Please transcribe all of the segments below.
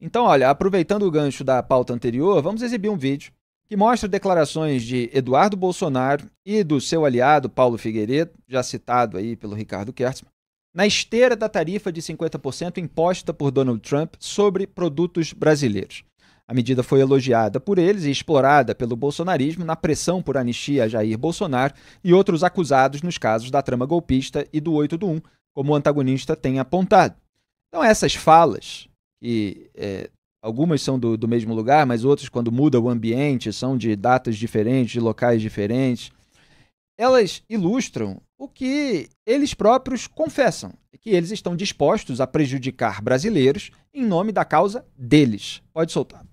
Então, olha, aproveitando o gancho da pauta anterior, vamos exibir um vídeo que mostra declarações de Eduardo Bolsonaro e do seu aliado Paulo Figueiredo, já citado aí pelo Ricardo Kertzmann, na esteira da tarifa de 50% imposta por Donald Trump sobre produtos brasileiros. A medida foi elogiada por eles e explorada pelo bolsonarismo na pressão por anistia a Jair Bolsonaro e outros acusados nos casos da trama golpista e do 8 do 1, como o antagonista tem apontado. Então, essas falas, que algumas são do mesmo lugar, mas outras, quando muda o ambiente, são de datas diferentes, de locais diferentes, elas ilustram o que eles próprios confessam, que eles estão dispostos a prejudicar brasileiros em nome da causa deles. Pode soltar.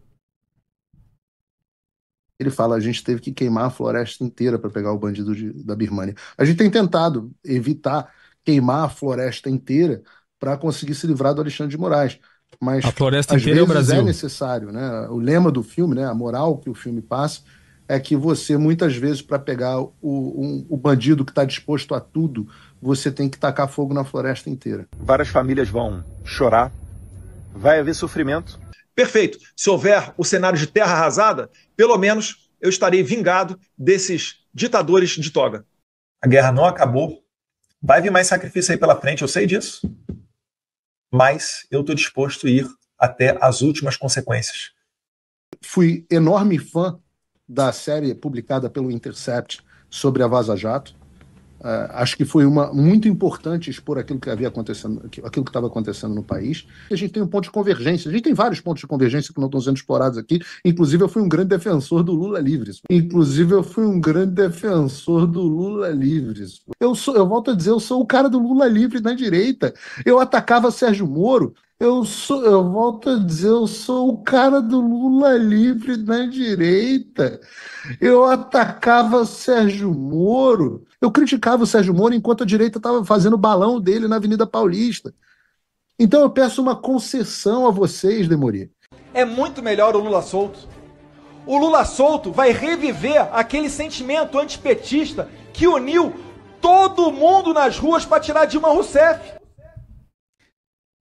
Ele fala, a gente teve que queimar a floresta inteira para pegar o bandido da Birmânia. A gente tem tentado evitar queimar a floresta inteira para conseguir se livrar do Alexandre de Moraes. A Mas floresta às inteira é o vezes é Brasil. necessário, né? O lema do filme, né? A moral que o filme passa é que você, muitas vezes, para pegar o bandido que está disposto a tudo, você tem que tacar fogo na floresta inteira. Várias famílias vão chorar, vai haver sofrimento. Perfeito. Se houver o cenário de terra arrasada, pelo menos eu estarei vingado desses ditadores de toga. A guerra não acabou, vai vir mais sacrifício aí pela frente, eu sei disso. Mas eu estou disposto a ir até as últimas consequências. Fui enorme fã da série publicada pelo Intercept sobre a Vaza Jato. Acho que foi muito importante expor aquilo que havia acontecendo, aquilo que estava acontecendo no país. A gente tem um ponto de convergência, a gente tem vários pontos de convergência que não estão sendo explorados aqui. Inclusive, eu fui um grande defensor do Lula livres. Eu volto a dizer, eu sou o cara do Lula livre na direita. Eu atacava Sérgio Moro. Eu volto a dizer, eu sou o cara do Lula livre na direita. Eu atacava Sérgio Moro. Eu criticava o Sérgio Moro enquanto a direita estava fazendo o balão dele na Avenida Paulista. Então eu peço uma concessão a vocês, Demori. É muito melhor o Lula solto. O Lula solto vai reviver aquele sentimento antipetista que uniu todo mundo nas ruas para tirar Dilma Rousseff.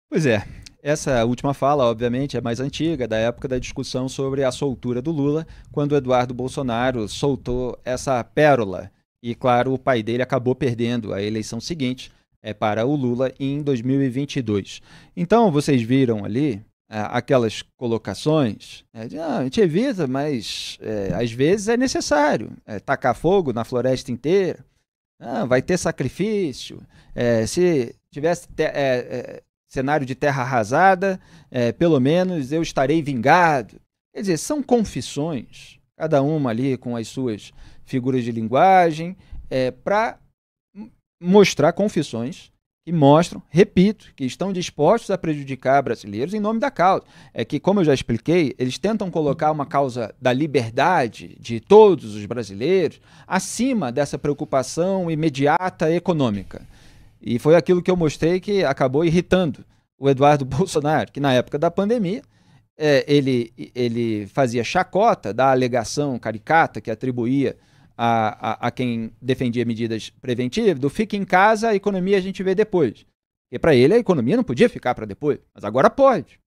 Pois é. Essa última fala, obviamente, é mais antiga, da época da discussão sobre a soltura do Lula, quando Eduardo Bolsonaro soltou essa pérola. E, claro, o pai dele acabou perdendo a eleição seguinte para o Lula em 2022. Então, vocês viram ali aquelas colocações de a gente evita, mas às vezes é necessário tacar fogo na floresta inteira, vai ter sacrifício, se tivesse cenário de terra arrasada, pelo menos eu estarei vingado. Quer dizer, são confissões, cada uma ali com as suas figuras de linguagem, para mostrar confissões que mostram, repito, que estão dispostos a prejudicar brasileiros em nome da causa. É que, como eu já expliquei, eles tentam colocar uma causa da liberdade de todos os brasileiros acima dessa preocupação imediata econômica. E foi aquilo que eu mostrei que acabou irritando o Eduardo Bolsonaro, que na época da pandemia ele fazia chacota da alegação caricata que atribuía a quem defendia medidas preventivas, do fica em casa, a economia a gente vê depois. Porque para ele a economia não podia ficar para depois, mas agora pode,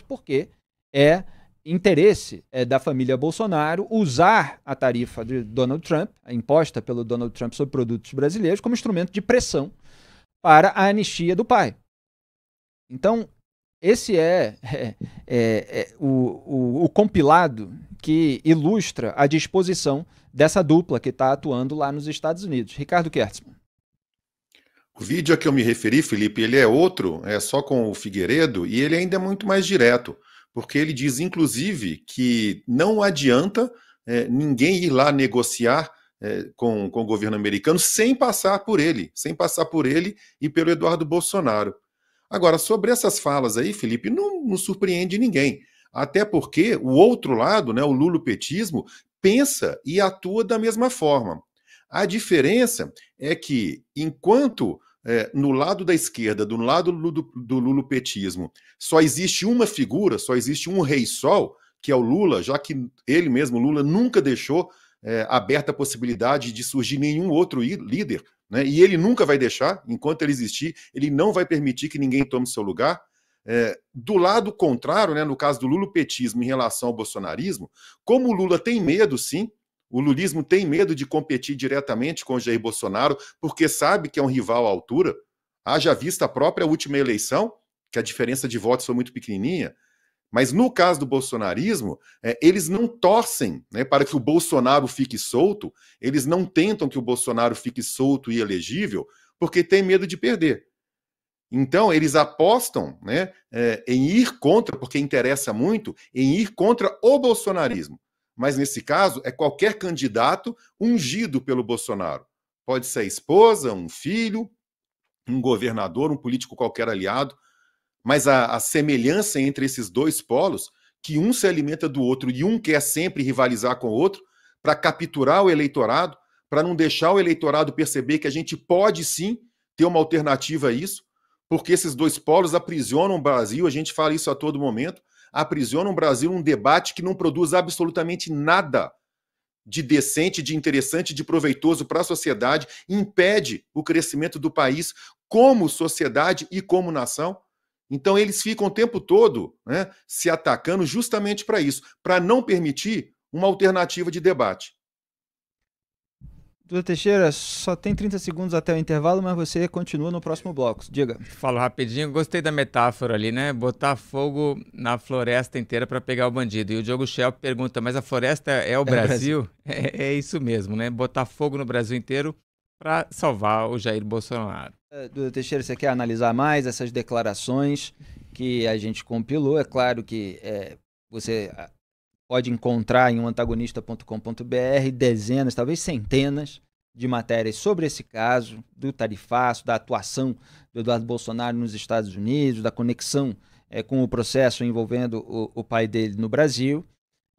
porque é interesse da família Bolsonaro usar a tarifa de Donald Trump, imposta pelo Donald Trump sobre produtos brasileiros, como instrumento de pressão para a anistia do pai. Então, esse o compilado que ilustra a disposição dessa dupla que está atuando lá nos Estados Unidos. Ricardo Kertzmann. O vídeo a que eu me referi, Felipe, ele é outro, é só com o Figueiredo, e ele ainda é muito mais direto, porque ele diz, inclusive, que não adianta ninguém ir lá negociar com o governo americano sem passar por ele e pelo Eduardo Bolsonaro. Agora, sobre essas falas aí, Felipe, não surpreende ninguém. Até porque o outro lado, né, o lulopetismo, pensa e atua da mesma forma. A diferença é que, enquanto no lado da esquerda, do lado do lulopetismo, só existe uma figura, só existe um rei-sol, que é o Lula, já que ele mesmo, Lula, nunca deixou aberta a possibilidade de surgir nenhum outro líder, né? E ele nunca vai deixar, enquanto ele existir, ele não vai permitir que ninguém tome seu lugar. Do lado contrário, né, no caso do lulopetismo em relação ao bolsonarismo, como o Lula tem medo, sim, o lulismo tem medo de competir diretamente com o Jair Bolsonaro, porque sabe que é um rival à altura, haja vista a própria última eleição, que a diferença de votos foi muito pequenininha, mas no caso do bolsonarismo, eles não torcem, né, para que o Bolsonaro fique solto, eles não tentam que o Bolsonaro fique solto e elegível, porque tem medo de perder. Então, eles apostam, né, em ir contra, porque interessa muito, em ir contra o bolsonarismo. Mas, nesse caso, é qualquer candidato ungido pelo Bolsonaro. Pode ser a esposa, um filho, um governador, um político qualquer aliado. Mas a semelhança entre esses dois polos, que um se alimenta do outro e um quer sempre rivalizar com o outro, para capturar o eleitorado, para não deixar o eleitorado perceber que a gente pode sim ter uma alternativa a isso, porque esses dois polos aprisionam o Brasil, a gente fala isso a todo momento, aprisionam o Brasil num debate que não produz absolutamente nada de decente, de interessante, de proveitoso para a sociedade, impede o crescimento do país como sociedade e como nação. Então eles ficam o tempo todo, né, se atacando justamente para isso, para não permitir uma alternativa de debate. Duda Teixeira, só tem 30 segundos até o intervalo, mas você continua no próximo bloco. Diga. Falo rapidinho, gostei da metáfora ali, né? Botar fogo na floresta inteira para pegar o bandido. E o Diogo Schelp pergunta, mas a floresta é o Brasil? É isso mesmo, né? Botar fogo no Brasil inteiro para salvar o Jair Bolsonaro. Duda Teixeira, você quer analisar mais essas declarações que a gente compilou? É claro que você pode encontrar em antagonista.com.br dezenas, talvez centenas de matérias sobre esse caso, do tarifaço, da atuação do Eduardo Bolsonaro nos Estados Unidos, da conexão com o processo envolvendo o pai dele no Brasil.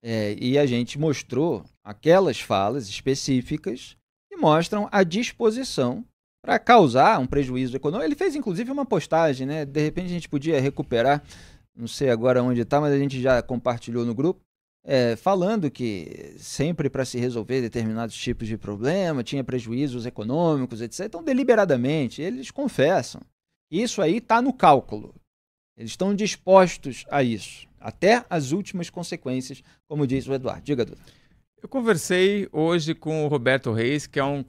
E a gente mostrou aquelas falas específicas que mostram a disposição para causar um prejuízo econômico. Ele fez, inclusive, uma postagem, né? De repente a gente podia recuperar, não sei agora onde está, mas a gente já compartilhou no grupo, falando que sempre para se resolver determinados tipos de problema tinha prejuízos econômicos, etc. Então, deliberadamente, eles confessam. Isso aí está no cálculo. Eles estão dispostos a isso, até as últimas consequências, como diz o Eduardo. Diga, Duda. Eu conversei hoje com o Roberto Reis, que é um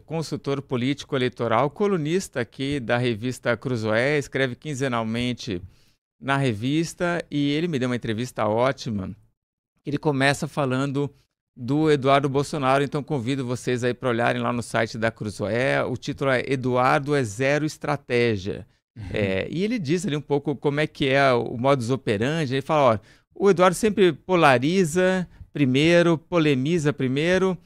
consultor político eleitoral, colunista aqui da revista Cruzoé, escreve quinzenalmente na revista, e ele me deu uma entrevista ótima. Ele começa falando do Eduardo Bolsonaro, então convido vocês aí para olharem lá no site da Cruzoé. O título é Eduardo é Zero Estratégia. E ele diz ali um pouco como é que é o modus operandi. Ele fala, ó, o Eduardo sempre polariza primeiro, polemiza primeiro,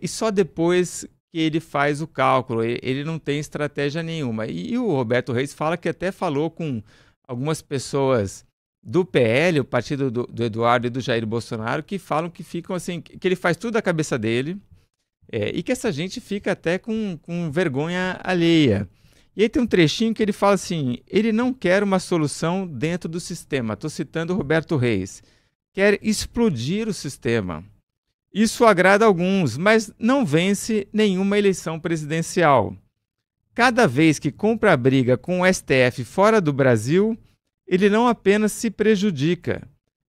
e só depois que ele faz o cálculo. Ele não tem estratégia nenhuma. E o Roberto Reis fala que até falou com algumas pessoas do PL, o partido do Eduardo e do Jair Bolsonaro, que falam que ficam assim, que ele faz tudo da cabeça dele, e que essa gente fica até com vergonha alheia. E aí tem um trechinho que ele fala assim, ele não quer uma solução dentro do sistema, estou citando o Roberto Reis, quer explodir o sistema. Isso agrada a alguns, mas não vence nenhuma eleição presidencial. Cada vez que compra a briga com o STF fora do Brasil, ele não apenas se prejudica.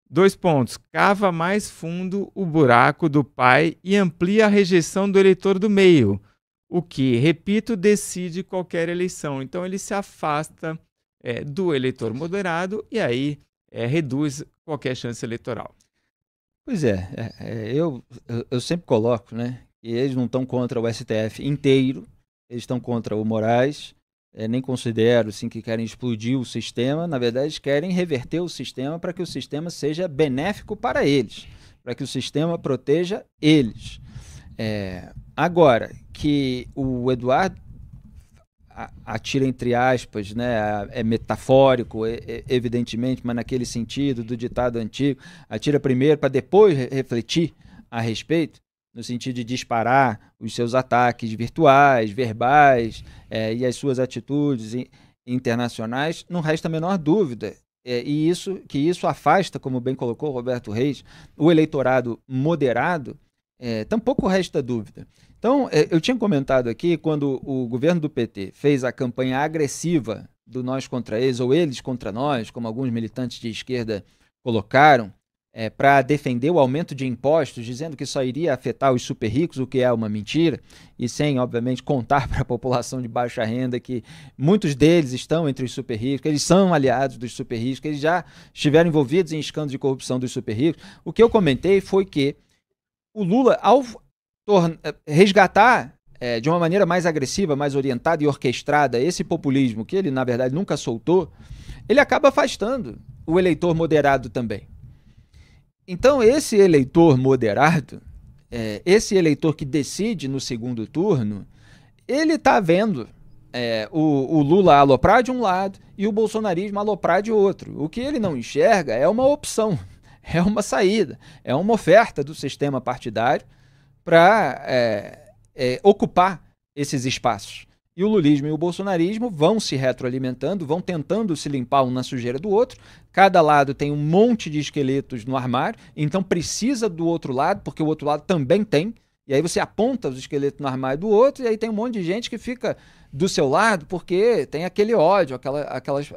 2 pontos. Cava mais fundo o buraco do pai e amplia a rejeição do eleitor do meio, o que, repito, decide qualquer eleição. Então ele se afasta do eleitor moderado e aí reduz qualquer chance eleitoral. Pois eu sempre coloco, né, que eles não estão contra o STF inteiro, eles estão contra o Moraes. Nem considero assim, que querem explodir o sistema, na verdade eles querem reverter o sistema para que o sistema seja benéfico para eles, para que o sistema proteja eles. Agora, que o Eduardo atira entre aspas, né, é metafórico, evidentemente, mas naquele sentido do ditado antigo, atira primeiro para depois refletir a respeito, no sentido de disparar os seus ataques virtuais, verbais e as suas atitudes internacionais, não resta a menor dúvida. E isso afasta, como bem colocou o Roberto Reis, o eleitorado moderado, tampouco resta dúvida. Então, eu tinha comentado aqui, quando o governo do PT fez a campanha agressiva do nós contra eles, ou eles contra nós, como alguns militantes de esquerda colocaram, para defender o aumento de impostos, dizendo que só iria afetar os super ricos, o que é uma mentira, e sem, obviamente, contar para a população de baixa renda que muitos deles estão entre os super ricos, que eles são aliados dos super ricos, que eles já estiveram envolvidos em escândalos de corrupção dos super ricos. O que eu comentei foi que o Lula, ao resgatar de uma maneira mais agressiva, mais orientada e orquestrada esse populismo que ele, na verdade, nunca soltou, ele acaba afastando o eleitor moderado também. Então, esse eleitor moderado, esse eleitor que decide no segundo turno, ele está vendo o Lula aloprar de um lado e o bolsonarismo aloprar de outro. O que ele não enxerga é uma opção, é uma saída, é uma oferta do sistema partidário para ocupar esses espaços. E o lulismo e o bolsonarismo vão se retroalimentando, vão tentando se limpar um na sujeira do outro. Cada lado tem um monte de esqueletos no armário, então precisa do outro lado, porque o outro lado também tem. E aí você aponta os esqueletos no armário do outro, e aí tem um monte de gente que fica do seu lado porque tem aquele ódio,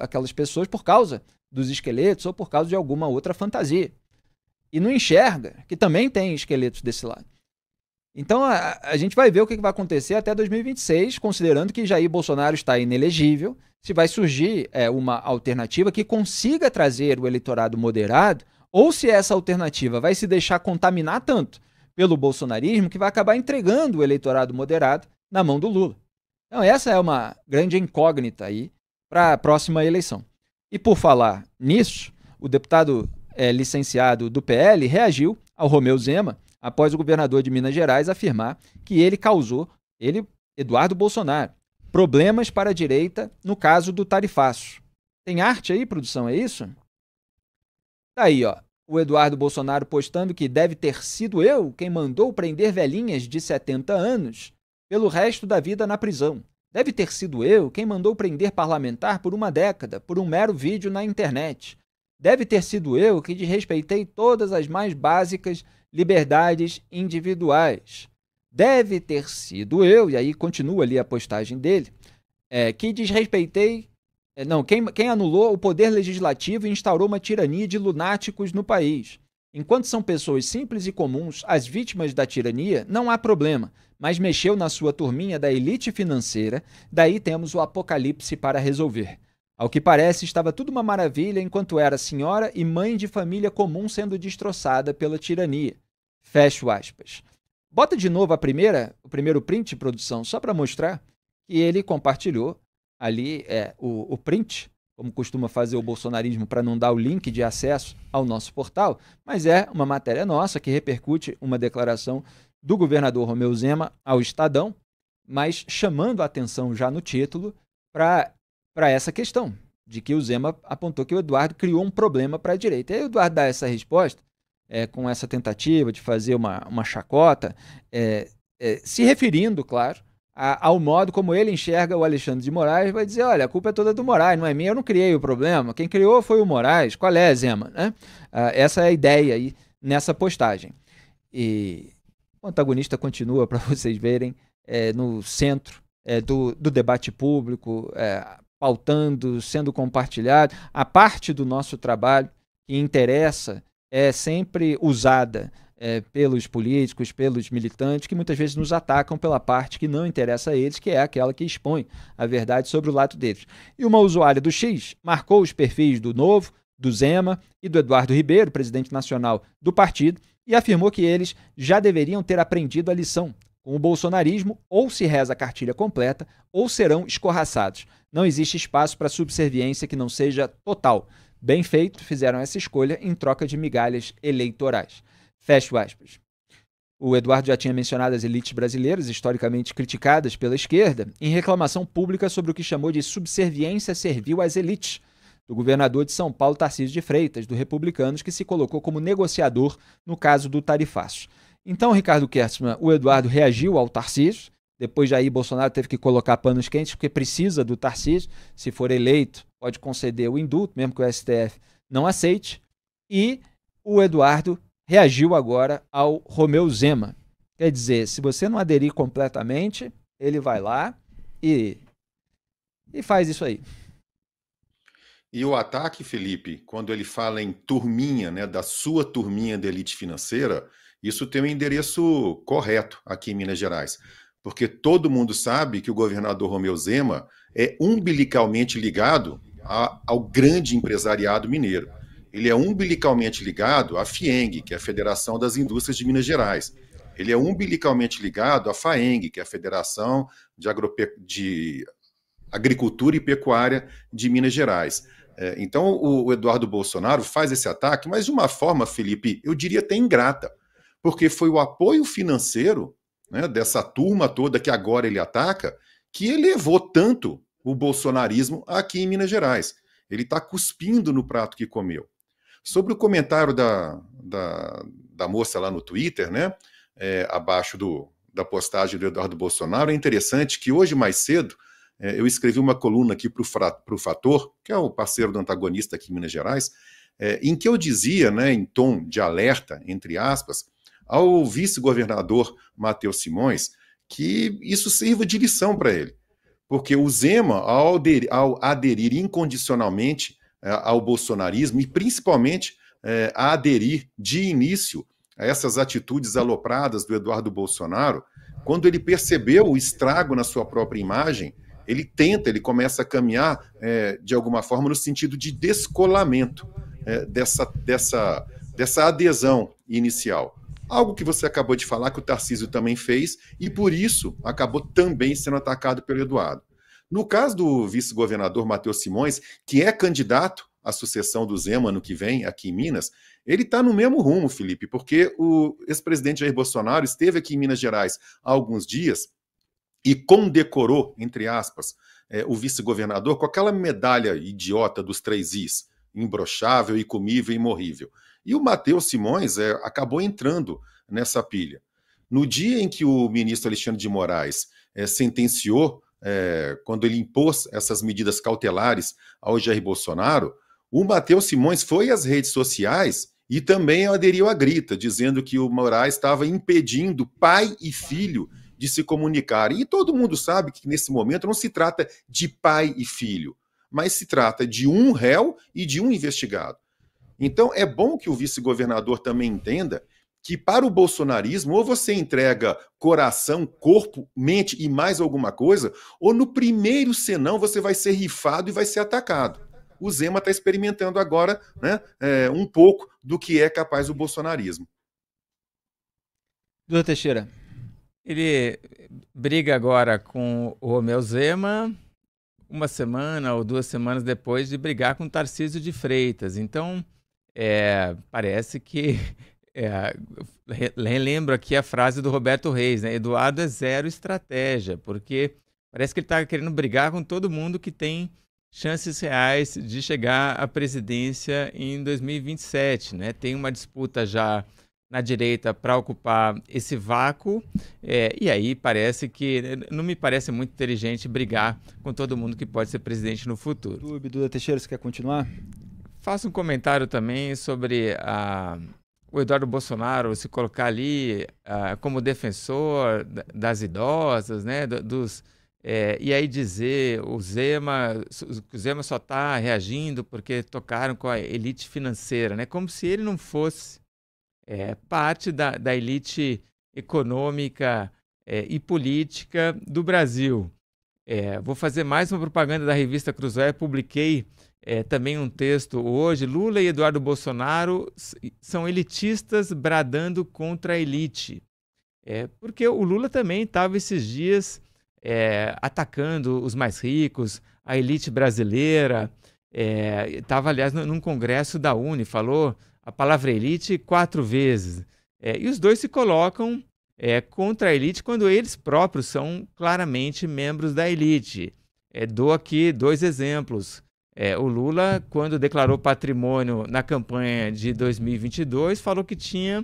aquelas pessoas por causa dos esqueletos ou por causa de alguma outra fantasia. E não enxerga que também tem esqueletos desse lado. Então, a gente vai ver o que vai acontecer até 2026, considerando que Jair Bolsonaro está inelegível, se vai surgir uma alternativa que consiga trazer o eleitorado moderado, ou se essa alternativa vai se deixar contaminar tanto pelo bolsonarismo que vai acabar entregando o eleitorado moderado na mão do Lula. Então, essa é uma grande incógnita aí para a próxima eleição. E por falar nisso, o deputado licenciado do PL reagiu ao Romeu Zema, após o governador de Minas Gerais afirmar que ele causou, Eduardo Bolsonaro, problemas para a direita no caso do tarifaço. Tem arte aí, produção, é isso? Tá aí, ó, o Eduardo Bolsonaro postando que deve ter sido eu quem mandou prender velhinhas de 70 anos pelo resto da vida na prisão. Deve ter sido eu quem mandou prender parlamentar por uma década, por um mero vídeo na internet. Deve ter sido eu que desrespeitei todas as mais básicas liberdades individuais. Deve ter sido eu, e aí continua ali a postagem dele, que desrespeitei, quem anulou o poder legislativo e instaurou uma tirania de lunáticos no país. Enquanto são pessoas simples e comuns, as vítimas da tirania, não há problema, mas mexeu na sua turminha da elite financeira, daí temos o apocalipse para resolver. Ao que parece, estava tudo uma maravilha enquanto era senhora e mãe de família comum sendo destroçada pela tirania. Fecho aspas. Bota de novo o primeiro print, produção, só para mostrar que ele compartilhou ali o print, como costuma fazer o bolsonarismo para não dar o link de acesso ao nosso portal, mas é uma matéria nossa que repercute uma declaração do governador Romeu Zema ao Estadão, mas chamando a atenção já no título para essa questão, de que o Zema apontou que o Eduardo criou um problema para a direita. E aí o Eduardo dá essa resposta, com essa tentativa de fazer uma chacota, se referindo, claro, ao modo como ele enxerga o Alexandre de Moraes, vai dizer, olha, a culpa é toda do Moraes, não é minha, eu não criei o problema, quem criou foi o Moraes, qual é, Zema? Essa é a ideia aí nessa postagem. E o antagonista continua, para vocês verem, no centro do debate público, pautando, sendo compartilhado. A parte do nosso trabalho que interessa é sempre usada pelos políticos, pelos militantes, que muitas vezes nos atacam pela parte que não interessa a eles, que é aquela que expõe a verdade sobre o lado deles. E uma usuária do X marcou os perfis do Novo, do Zema e do Eduardo Ribeiro, presidente nacional do partido, e afirmou que eles já deveriam ter aprendido a lição. Com o bolsonarismo, ou se reza a cartilha completa, ou serão escorraçados. Não existe espaço para subserviência que não seja total. Bem feito, fizeram essa escolha em troca de migalhas eleitorais. Fecho aspas. O Eduardo já tinha mencionado as elites brasileiras, historicamente criticadas pela esquerda, em reclamação pública sobre o que chamou de subserviência servil às elites, do governador de São Paulo, Tarcísio de Freitas, do Republicanos, que se colocou como negociador no caso do tarifaço. Então, Ricardo Kertzmann, o Eduardo reagiu ao Tarcísio, depois Jair Bolsonaro teve que colocar panos quentes, porque precisa do Tarcísio, se for eleito, pode conceder o indulto, mesmo que o STF não aceite, e o Eduardo reagiu agora ao Romeu Zema. Quer dizer, se você não aderir completamente, ele vai lá e faz isso aí. E o ataque, Felipe, quando ele fala em turminha, né, da sua turminha de elite financeira, isso tem um endereço correto aqui em Minas Gerais. Porque todo mundo sabe que o governador Romeu Zema é umbilicalmente ligado ao grande empresariado mineiro. Ele é umbilicalmente ligado à FIENG, que é a Federação das Indústrias de Minas Gerais. Ele é umbilicalmente ligado à FAENG, que é a Federação de Agricultura e Pecuária de Minas Gerais. Então, o Eduardo Bolsonaro faz esse ataque, mas de uma forma, Felipe, eu diria até ingrata, porque foi o apoio financeiro, né, dessa turma toda que agora ele ataca, que elevou tanto o bolsonarismo aqui em Minas Gerais. Ele está cuspindo no prato que comeu. Sobre o comentário da moça lá no Twitter, né, abaixo da postagem do Eduardo Bolsonaro, é interessante que hoje mais cedo eu escrevi uma coluna aqui para o Fator, que é o parceiro do antagonista aqui em Minas Gerais, em que eu dizia, né, em tom de alerta, entre aspas, ao vice-governador Matheus Simões, que isso sirva de lição para ele. Porque o Zema, ao aderir incondicionalmente ao bolsonarismo, e principalmente a aderir de início a essas atitudes alopradas do Eduardo Bolsonaro, quando ele percebeu o estrago na sua própria imagem, ele começa a caminhar de alguma forma no sentido de descolamento dessa adesão inicial. Algo que você acabou de falar, que o Tarcísio também fez, e por isso acabou também sendo atacado pelo Eduardo. No caso do vice-governador Matheus Simões, que é candidato à sucessão do Zema no que vem, aqui em Minas, ele está no mesmo rumo, Felipe, porque o ex-presidente Jair Bolsonaro esteve aqui em Minas Gerais há alguns dias e condecorou, entre aspas, o vice-governador com aquela medalha idiota dos 3 Is, imbrochável, incomível e imorrível. E o Matheus Simões acabou entrando nessa pilha. No dia em que o ministro Alexandre de Moraes sentenciou, quando ele impôs essas medidas cautelares ao Jair Bolsonaro, o Matheus Simões foi às redes sociais e também aderiu à grita, dizendo que o Moraes estava impedindo pai e filho de se comunicarem. E todo mundo sabe que nesse momento não se trata de pai e filho, mas se trata de um réu e de um investigado. Então é bom que o vice-governador também entenda que para o bolsonarismo ou você entrega coração, corpo, mente e mais alguma coisa, ou no primeiro senão você vai ser rifado e vai ser atacado. O Zema está experimentando agora, né, um pouco do que é capaz o bolsonarismo. Duda Teixeira. Ele briga agora com o Romeu Zema, uma semana ou 2 semanas depois de brigar com o Tarcísio de Freitas. Então, parece que... relembro aqui a frase do Roberto Reis, né? Eduardo é zero estratégia, porque parece que ele está querendo brigar com todo mundo que tem chances reais de chegar à presidência em 2027, né? Tem uma disputa já na direita para ocupar esse vácuo, e aí parece que não me parece muito inteligente brigar com todo mundo que pode ser presidente no futuro. Duda Teixeira, você quer continuar? Faço um comentário também sobre o Eduardo Bolsonaro se colocar ali como defensor das idosas, né, e aí dizer que o Zema só está reagindo porque tocaram com a elite financeira, né, como se ele não fosse parte da elite econômica e política do Brasil. Vou fazer mais uma propaganda da revista Cruzoé. Publiquei também um texto hoje. Lula e Eduardo Bolsonaro são elitistas bradando contra a elite. Porque o Lula também estava esses dias atacando os mais ricos, a elite brasileira. Estava, aliás, num congresso da UNE, falou a palavra elite 4 vezes. E os dois se colocam contra a elite quando eles próprios são claramente membros da elite. Dou aqui 2 exemplos. O Lula, quando declarou patrimônio na campanha de 2022, falou que tinha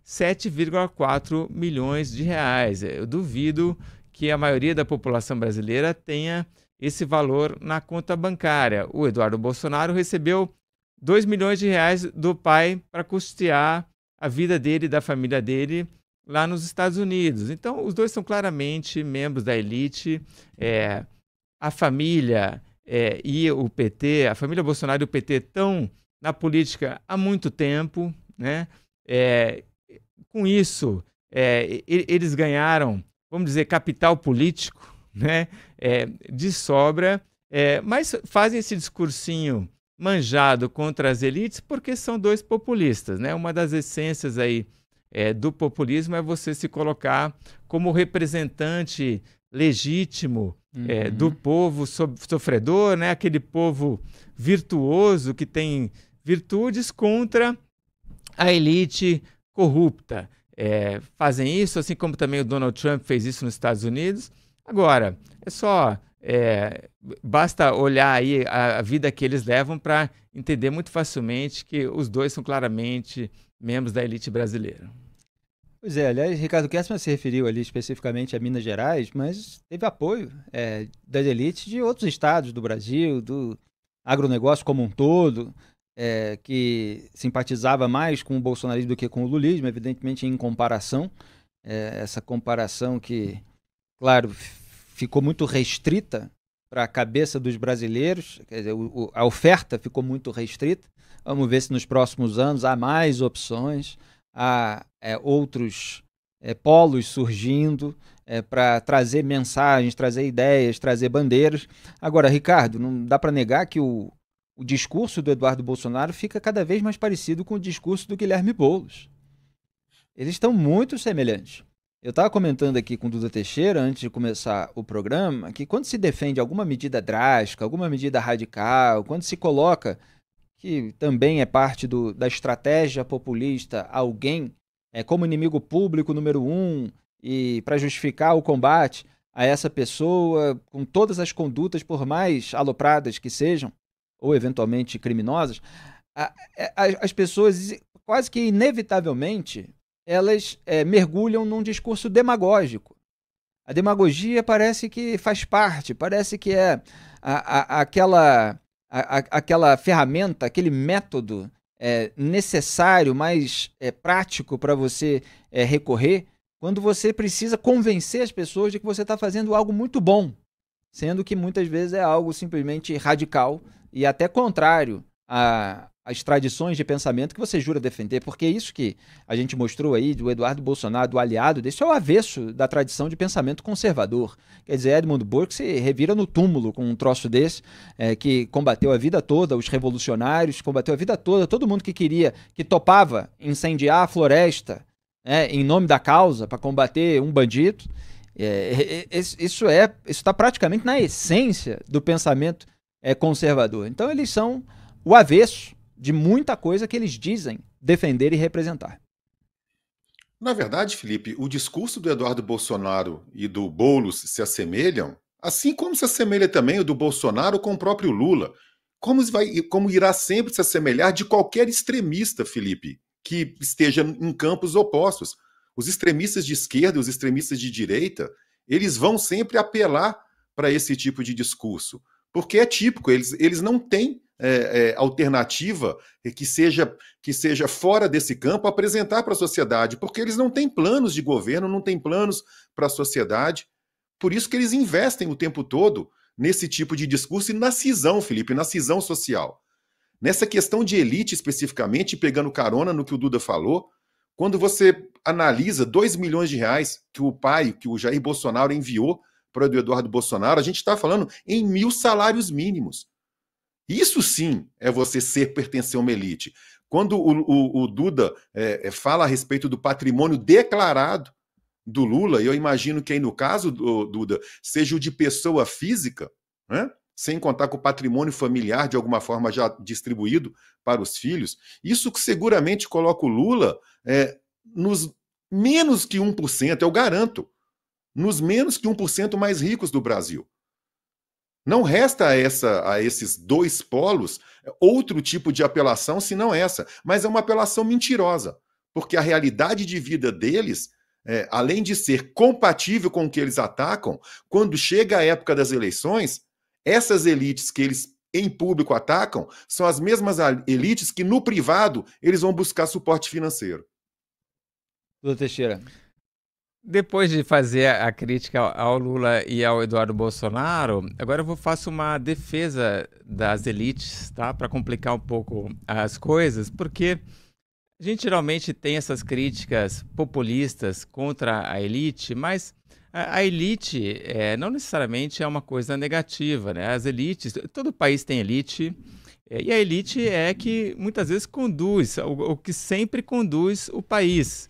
7,4 milhões de reais. Eu duvido que a maioria da população brasileira tenha esse valor na conta bancária. O Eduardo Bolsonaro recebeu 2 milhões de reais do pai para custear a vida dele e da família dele lá nos Estados Unidos. Então, os dois são claramente membros da elite. A família e o PT, a família Bolsonaro e o PT estão na política há muito tempo, né? Com isso, eles ganharam, vamos dizer, capital político, né? De sobra, mas fazem esse discursinho manjado contra as elites porque são dois populistas, né? Uma das essências aí do populismo é você se colocar como representante legítimo do povo sofredor, né? Aquele povo virtuoso que tem virtudes contra a elite corrupta. Fazem isso, assim como também o Donald Trump fez isso nos Estados Unidos. Agora, basta olhar aí a vida que eles levam para entender muito facilmente que os dois são claramente membros da elite brasileira. Pois é, aliás, Ricardo Kessler se referiu ali especificamente a Minas Gerais, mas teve apoio das elites de outros estados do Brasil, do agronegócio como um todo, que simpatizava mais com o bolsonarismo do que com o lulismo, evidentemente em comparação. Essa comparação que, claro, ficou muito restrita para a cabeça dos brasileiros, quer dizer, a oferta ficou muito restrita. Vamos ver se nos próximos anos há mais opções, há outros polos surgindo para trazer mensagens, trazer ideias, trazer bandeiras. Agora, Ricardo, não dá para negar que o discurso do Eduardo Bolsonaro fica cada vez mais parecido com o discurso do Guilherme Boulos. Eles estão muito semelhantes. Eu estava comentando aqui com o Duda Teixeira, antes de começar o programa, que quando se defende alguma medida drástica, alguma medida radical, quando se coloca, que também é parte da estratégia populista, alguém como inimigo público número 1, e para justificar o combate a essa pessoa, com todas as condutas, por mais alopradas que sejam, ou eventualmente criminosas, as pessoas quase que inevitavelmente elas mergulham num discurso demagógico. A demagogia parece que faz parte, parece que é aquela ferramenta, aquele método necessário, mais prático para você recorrer quando você precisa convencer as pessoas de que você está fazendo algo muito bom, sendo que muitas vezes é algo simplesmente radical e até contrário às tradições de pensamento que você jura defender, porque isso que a gente mostrou aí do Eduardo Bolsonaro, do aliado desse, é o avesso da tradição de pensamento conservador. Quer dizer, Edmund Burke se revira no túmulo com um troço desse, que combateu a vida toda, os revolucionários, combateu a vida toda, todo mundo que topava incendiar a floresta em nome da causa para combater um bandido. Isso está praticamente na essência do pensamento conservador. Então eles são o avesso de muita coisa que eles dizem defender e representar. Na verdade, Felipe, o discurso do Eduardo Bolsonaro e do Boulos se assemelham, assim como se assemelha também o do Bolsonaro com o próprio Lula. Como irá sempre se assemelhar de qualquer extremista, Felipe, que esteja em campos opostos. Os extremistas de esquerda e os extremistas de direita, eles vão sempre apelar para esse tipo de discurso, porque é típico, eles não têm alternativa que seja fora desse campo apresentar para a sociedade, porque eles não têm planos de governo, não têm planos para a sociedade. Por isso que eles investem o tempo todo nesse tipo de discurso e na cisão, Felipe, na cisão social. Nessa questão de elite especificamente, pegando carona no que o Duda falou, quando você analisa 2 milhões de reais que o Jair Bolsonaro enviou para o Eduardo Bolsonaro, a gente está falando em 1.000 salários mínimos. Isso sim é você pertencer a uma elite. Quando o Duda fala a respeito do patrimônio declarado do Lula, eu imagino que aí no caso do Duda seja o de pessoa física, né? Sem contar com o patrimônio familiar de alguma forma já distribuído para os filhos, isso que seguramente coloca o Lula nos menos que 1%, eu garanto, nos menos que 1% mais ricos do Brasil. Não resta a esses dois polos outro tipo de apelação senão essa, mas é uma apelação mentirosa, porque a realidade de vida deles, além de ser compatível com o que eles atacam, quando chega a época das eleições, essas elites que eles em público atacam são as mesmas elites que no privado eles vão buscar suporte financeiro. Duda Teixeira. Depois de fazer a crítica ao Lula e ao Eduardo Bolsonaro, agora faço uma defesa das elites, tá? Para complicar um pouco as coisas, porque a gente geralmente tem essas críticas populistas contra a elite, mas a elite não necessariamente é uma coisa negativa, né? As elites, todo país tem elite, e a elite é que muitas vezes conduz, o que sempre conduz o país.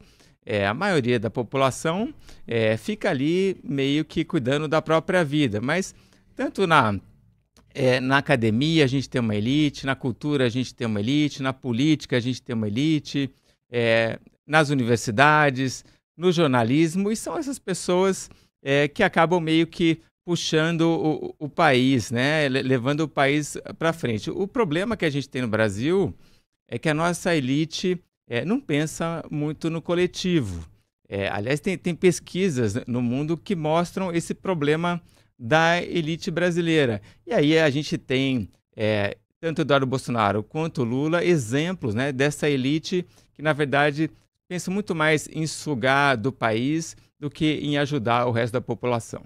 A maioria da população fica ali meio que cuidando da própria vida, mas tanto na academia a gente tem uma elite, na cultura a gente tem uma elite, na política a gente tem uma elite, nas universidades, no jornalismo, e são essas pessoas que acabam meio que puxando o país, né? Levando o país para frente. O problema que a gente tem no Brasil é que a nossa elite não pensa muito no coletivo. Aliás, tem pesquisas no mundo que mostram esse problema da elite brasileira. E aí a gente tem, tanto Eduardo Bolsonaro quanto Lula, exemplos, né, dessa elite que, na verdade, pensa muito mais em sugar do país do que em ajudar o resto da população.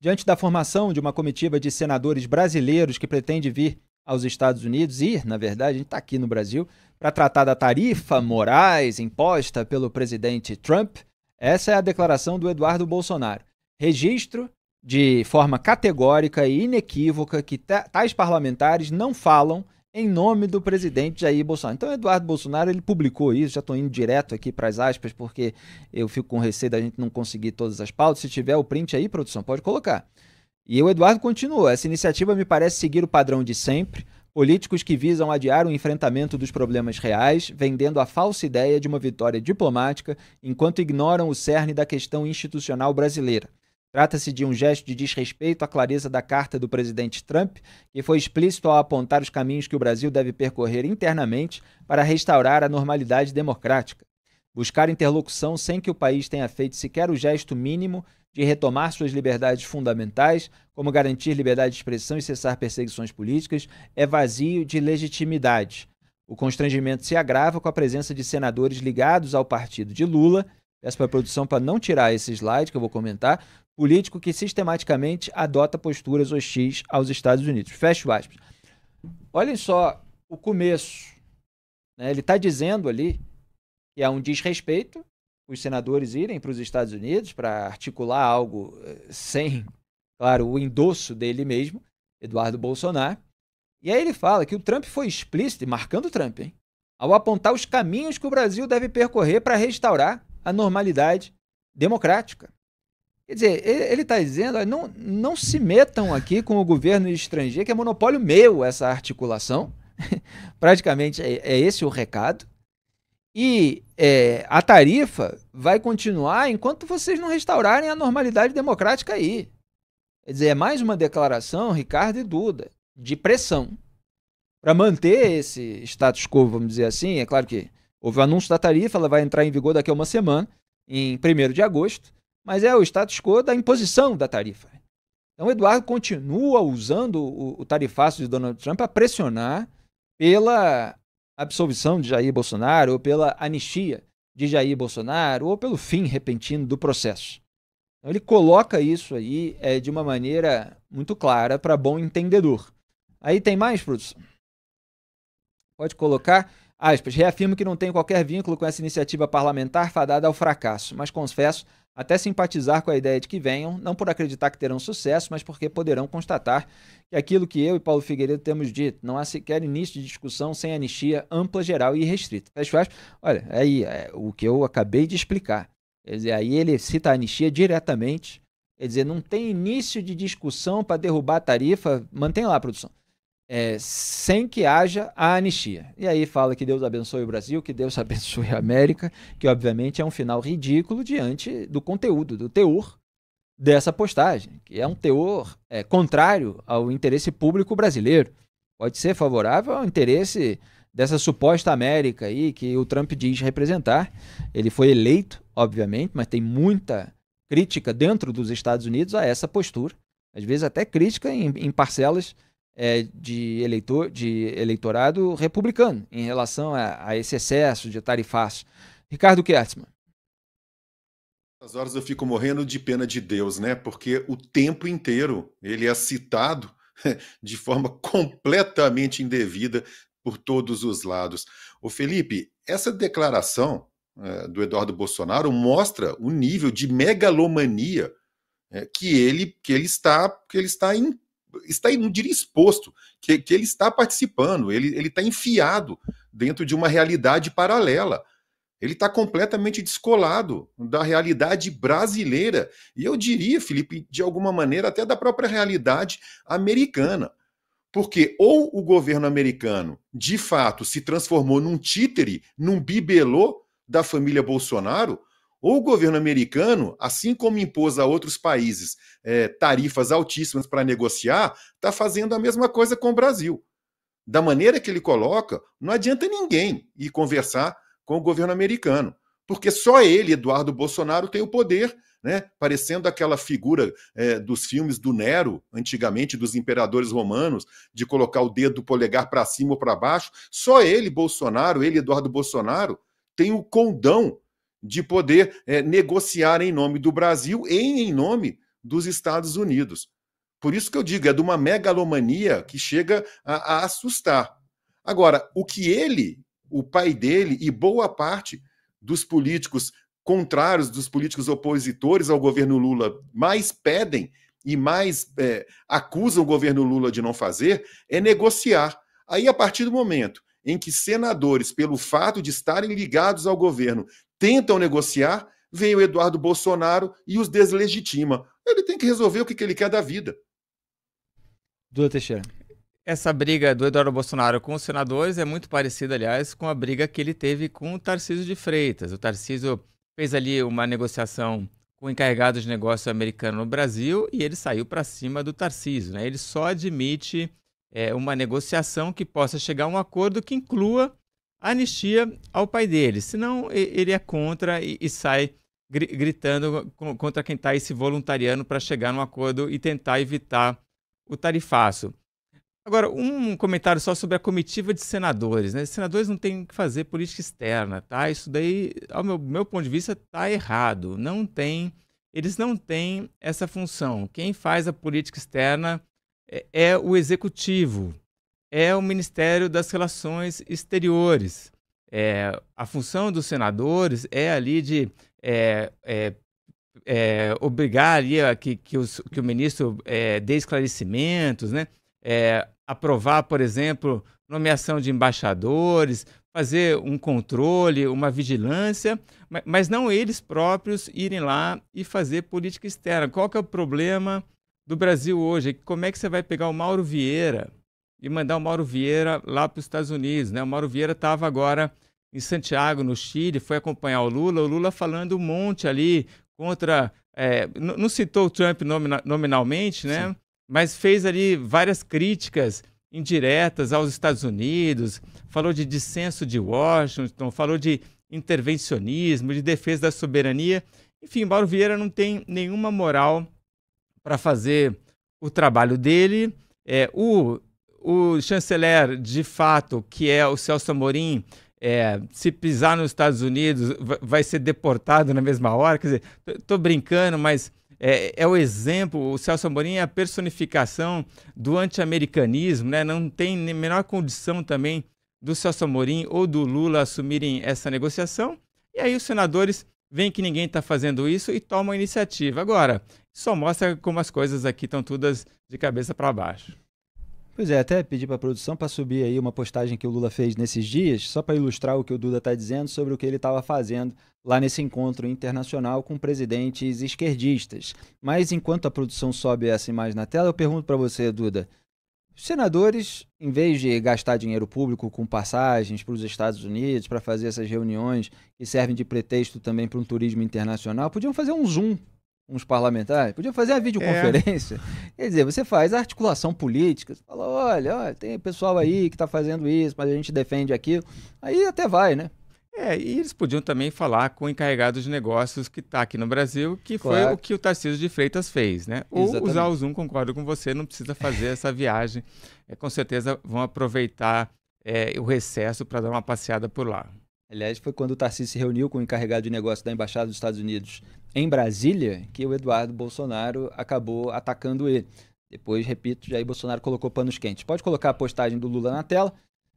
Diante da formação de uma comitiva de senadores brasileiros que pretende vir aos Estados Unidos, na verdade, a gente está aqui no Brasil, para tratar da tarifa morais imposta pelo presidente Trump, essa é a declaração do Eduardo Bolsonaro. Registro de forma categórica e inequívoca que tais parlamentares não falam em nome do presidente Jair Bolsonaro. Então, o Eduardo Bolsonaro, ele publicou isso, já estou indo direto aqui para as aspas, porque eu fico com receio da gente não conseguir todas as pautas. Se tiver o print aí, produção, pode colocar. E o Eduardo continua: essa iniciativa me parece seguir o padrão de sempre, políticos que visam adiar o enfrentamento dos problemas reais, vendendo a falsa ideia de uma vitória diplomática, enquanto ignoram o cerne da questão institucional brasileira. Trata-se de um gesto de desrespeito à clareza da carta do presidente Trump, que foi explícito ao apontar os caminhos que o Brasil deve percorrer internamente para restaurar a normalidade democrática. Buscar interlocução sem que o país tenha feito sequer o gesto mínimo de retomar suas liberdades fundamentais, como garantir liberdade de expressão e cessar perseguições políticas, é vazio de legitimidade. O constrangimento se agrava com a presença de senadores ligados ao partido de Lula, peço para a produção para não tirar esse slide que eu vou comentar, político que sistematicamente adota posturas hostis aos Estados Unidos. Fecho aspas. Olhem só o começo, né? Ele está dizendo ali que é um desrespeito os senadores irem para os Estados Unidos para articular algo sem, claro, o endosso dele mesmo, Eduardo Bolsonaro. E aí ele fala que o Trump foi explícito, marcando o Trump, hein, ao apontar os caminhos que o Brasil deve percorrer para restaurar a normalidade democrática. Quer dizer, ele está dizendo, não se metam aqui com o governo estrangeiro, que é monopólio meu essa articulação. Praticamente é esse o recado. E a tarifa vai continuar enquanto vocês não restaurarem a normalidade democrática aí. Quer dizer, é mais uma declaração, Ricardo e Duda, de pressão para manter esse status quo, vamos dizer assim. É claro que houve o anúncio da tarifa, ela vai entrar em vigor daqui a uma semana, em 1º de agosto, mas é o status quo da imposição da tarifa. Então o Eduardo continua usando o tarifaço de Donald Trump para pressionar pela absolvição de Jair Bolsonaro, ou pela anistia de Jair Bolsonaro, ou pelo fim repentino do processo. Então, ele coloca isso aí de uma maneira muito clara para bom entendedor. Aí tem mais, produção? Pode colocar. Aspas, reafirmo que não tenho qualquer vínculo com essa iniciativa parlamentar fadada ao fracasso, mas confesso até simpatizar com a ideia de que venham, não por acreditar que terão sucesso, mas porque poderão constatar que aquilo que eu e Paulo Figueiredo temos dito, não há sequer início de discussão sem anistia ampla, geral e restrita. Fecha aspas. Olha, aí o que eu acabei de explicar. Quer dizer, aí ele cita a anistia diretamente, quer dizer, não tem início de discussão para derrubar a tarifa, mantém lá a produção, sem que haja a anistia. E aí fala que Deus abençoe o Brasil, que Deus abençoe a América, que obviamente é um final ridículo diante do conteúdo, do teor dessa postagem, que é um teor contrário ao interesse público brasileiro. Pode ser favorável ao interesse dessa suposta América aí que o Trump diz representar. Ele foi eleito, obviamente, mas tem muita crítica dentro dos Estados Unidos a essa postura, às vezes até crítica em parcelas de eleitorado republicano em relação a esse excesso de tarifaço. Ricardo Kertzmann. Às horas eu fico morrendo de pena de Deus, né? Porque o tempo inteiro ele é citado de forma completamente indevida por todos os lados. Ô Felipe, essa declaração do Eduardo Bolsonaro mostra o nível de megalomania que ele está, não diria exposto, que ele está participando, ele está enfiado dentro de uma realidade paralela. Ele está completamente descolado da realidade brasileira. E eu diria, Felipe, de alguma maneira, até da própria realidade americana. Porque ou o governo americano, de fato, se transformou num títere, num bibelô da família Bolsonaro, ou o governo americano, assim como impôs a outros países tarifas altíssimas para negociar, está fazendo a mesma coisa com o Brasil. Da maneira que ele coloca, não adianta ninguém ir conversar com o governo americano, porque só ele, Eduardo Bolsonaro, tem o poder, né? Parecendo aquela figura dos filmes do Nero, antigamente, dos imperadores romanos, de colocar o dedo do polegar para cima ou para baixo. Só ele, Bolsonaro, ele, Eduardo Bolsonaro, tem o condão de poder negociar em nome do Brasil e em nome dos Estados Unidos. Por isso que eu digo, é de uma megalomania que chega a assustar. Agora, o que ele, o pai dele e boa parte dos políticos contrários, dos políticos opositores ao governo Lula, mais pedem e mais acusam o governo Lula de não fazer, é negociar. Aí, a partir do momento em que senadores, pelo fato de estarem ligados ao governo, tentam negociar, vem o Eduardo Bolsonaro e os deslegitima. Ele tem que resolver o que ele quer da vida. Duda Teixeira. Essa briga do Eduardo Bolsonaro com os senadores é muito parecida, aliás, com a briga que ele teve com o Tarcísio de Freitas. O Tarcísio fez ali uma negociação com o encarregado de negócio americano no Brasil e ele saiu para cima do Tarcísio, né? Ele só admite uma negociação que possa chegar a um acordo que inclua a anistia ao pai dele. Senão, ele é contra e sai gritando contra quem está aí se voluntariando para chegar num acordo e tentar evitar o tarifaço. Agora, um comentário só sobre a comitiva de senadores, né? Senadores não têm que fazer política externa, tá? Isso daí, ao meu ponto de vista, está errado. Eles não têm essa função. Quem faz a política externa é o executivo, é o Ministério das Relações Exteriores. A função dos senadores é ali de obrigar ali que o ministro dê esclarecimentos, né? Aprovar, por exemplo, nomeação de embaixadores, fazer um controle, uma vigilância, mas não eles próprios irem lá e fazer política externa. Qual que é o problema do Brasil hoje? Como é que você vai pegar o Mauro Vieira e mandar o Mauro Vieira lá para os Estados Unidos, né? O Mauro Vieira estava agora em Santiago, no Chile, foi acompanhar o Lula falando um monte ali contra... não citou o Trump nominalmente, né? Sim. Mas fez ali várias críticas indiretas aos Estados Unidos, falou de dissenso de Washington, falou de intervencionismo, de defesa da soberania. Enfim, Mauro Vieira não tem nenhuma moral para fazer o trabalho dele. O chanceler, de fato, que é o Celso Amorim, se pisar nos Estados Unidos, vai ser deportado na mesma hora. Quer dizer, estou brincando, mas é o exemplo. O Celso Amorim é a personificação do anti-americanismo, né? Não tem nem menor condição também do Celso Amorim ou do Lula assumirem essa negociação. E aí os senadores veem que ninguém está fazendo isso e tomam a iniciativa. Agora, só mostra como as coisas aqui estão todas de cabeça para baixo. Pois é, até pedi para a produção para subir aí uma postagem que o Lula fez nesses dias, só para ilustrar o que o Duda está dizendo sobre o que ele estava fazendo lá nesse encontro internacional com presidentes esquerdistas. Mas enquanto a produção sobe essa imagem na tela, eu pergunto para você, Duda, os senadores, em vez de gastar dinheiro público com passagens para os Estados Unidos, para fazer essas reuniões que servem de pretexto também para um turismo internacional, podiam fazer um Zoom. Uns parlamentares, podiam fazer a videoconferência. Quer dizer, você faz a articulação política, você fala, olha, tem pessoal aí que está fazendo isso, mas a gente defende aquilo. Aí até vai, né? E eles podiam também falar com o encarregado de negócios que está aqui no Brasil, que foi o que o Tarcísio de Freitas fez, né? Ou exatamente. Usar o Zoom, concordo com você, não precisa fazer essa viagem. Com certeza vão aproveitar o recesso para dar uma passeada por lá. Aliás, foi quando o Tarcísio se reuniu com o encarregado de negócio da Embaixada dos Estados Unidos em Brasília que o Eduardo Bolsonaro acabou atacando ele. Depois, repito, Jair Bolsonaro colocou panos quentes. Pode colocar a postagem do Lula na tela.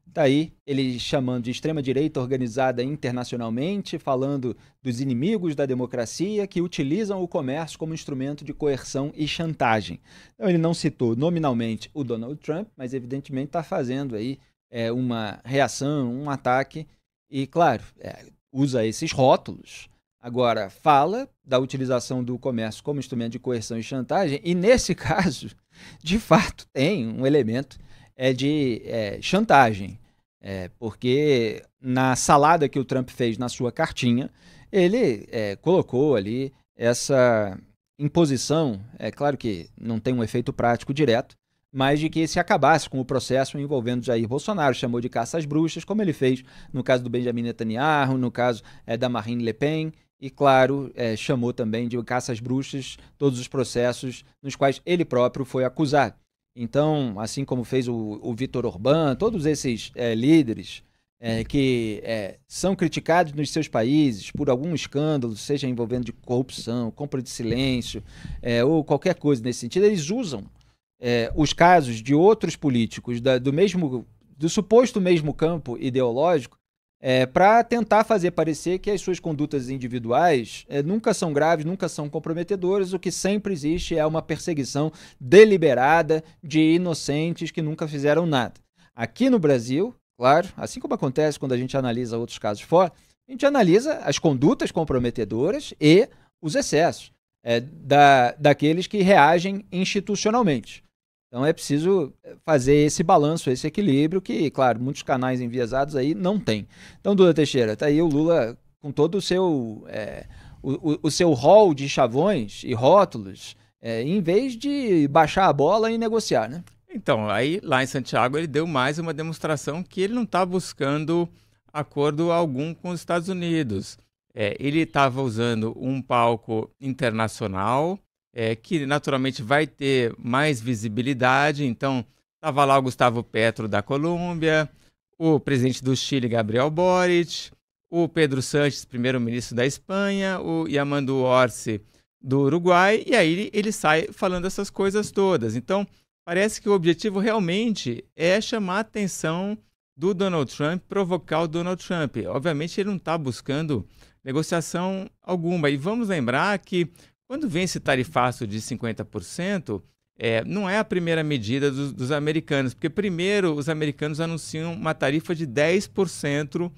Está aí ele chamando de extrema-direita organizada internacionalmente, falando dos inimigos da democracia que utilizam o comércio como instrumento de coerção e chantagem. Então, ele não citou nominalmente o Donald Trump, mas evidentemente está fazendo aí uma reação, um ataque e, claro, usa esses rótulos. Agora, fala da utilização do comércio como instrumento de coerção e chantagem e, nesse caso, de fato, tem um elemento de chantagem. Porque na salada que o Trump fez na sua cartinha, ele colocou ali essa imposição, claro que não tem um efeito prático direto, mas de que se acabasse com o processo envolvendo Jair Bolsonaro, chamou de caça às bruxas, como ele fez no caso do Benjamin Netanyahu, no caso da Marine Le Pen, e claro, chamou também de caça às bruxas todos os processos nos quais ele próprio foi acusado. Então, assim como fez o Viktor Orbán, todos esses líderes que são criticados nos seus países por algum escândalo, seja envolvendo de corrupção, compra de silêncio ou qualquer coisa nesse sentido, eles usam os casos de outros políticos do suposto mesmo campo ideológico para tentar fazer parecer que as suas condutas individuais nunca são graves, nunca são comprometedoras, o que sempre existe é uma perseguição deliberada de inocentes que nunca fizeram nada. Aqui no Brasil, claro, assim como acontece quando a gente analisa outros casos fora, a gente analisa as condutas comprometedoras e os excessos daqueles que reagem institucionalmente. Então é preciso fazer esse balanço, esse equilíbrio que, claro, muitos canais enviesados aí não têm. Então, Duda Teixeira, tá aí o Lula com todo o seu rol de chavões e rótulos, em vez de baixar a bola e negociar, né? Então, aí lá em Santiago ele deu mais uma demonstração que ele não está buscando acordo algum com os Estados Unidos. Ele estava usando um palco internacional, que naturalmente vai ter mais visibilidade. Então, estava lá o Gustavo Petro da Colômbia, o presidente do Chile, Gabriel Boric, o Pedro Sánchez, primeiro-ministro da Espanha, o Yamandu Orsi do Uruguai, e aí ele sai falando essas coisas todas. Então, parece que o objetivo realmente é chamar a atenção do Donald Trump, provocar o Donald Trump. Obviamente, ele não está buscando negociação alguma. E vamos lembrar que quando vem esse tarifaço de 50%, não é a primeira medida dos americanos, porque primeiro os americanos anunciam uma tarifa de 10%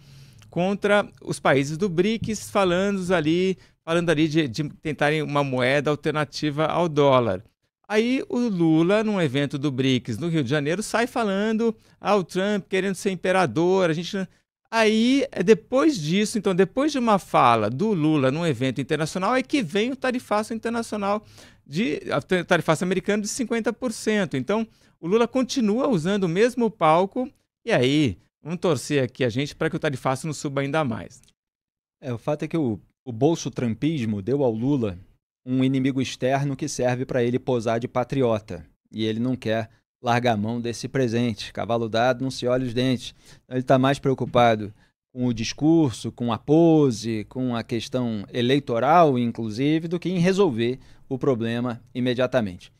contra os países do BRICS, falando ali de tentarem uma moeda alternativa ao dólar. Aí o Lula, num evento do BRICS no Rio de Janeiro, sai falando, o Trump querendo ser imperador, Aí, depois disso, então, depois de uma fala do Lula num evento internacional, é que vem o tarifaço internacional, o tarifaço americano de 50%. Então, o Lula continua usando o mesmo palco, e aí, vamos torcer aqui a gente para que o tarifaço não suba ainda mais. O fato é que o bolso-trumpismo deu ao Lula um inimigo externo que serve para ele posar de patriota, e ele não quer largar a mão desse presente. Cavalo dado, não se olha os dentes. Ele está mais preocupado com o discurso, com a pose, com a questão eleitoral, inclusive, do que em resolver o problema imediatamente.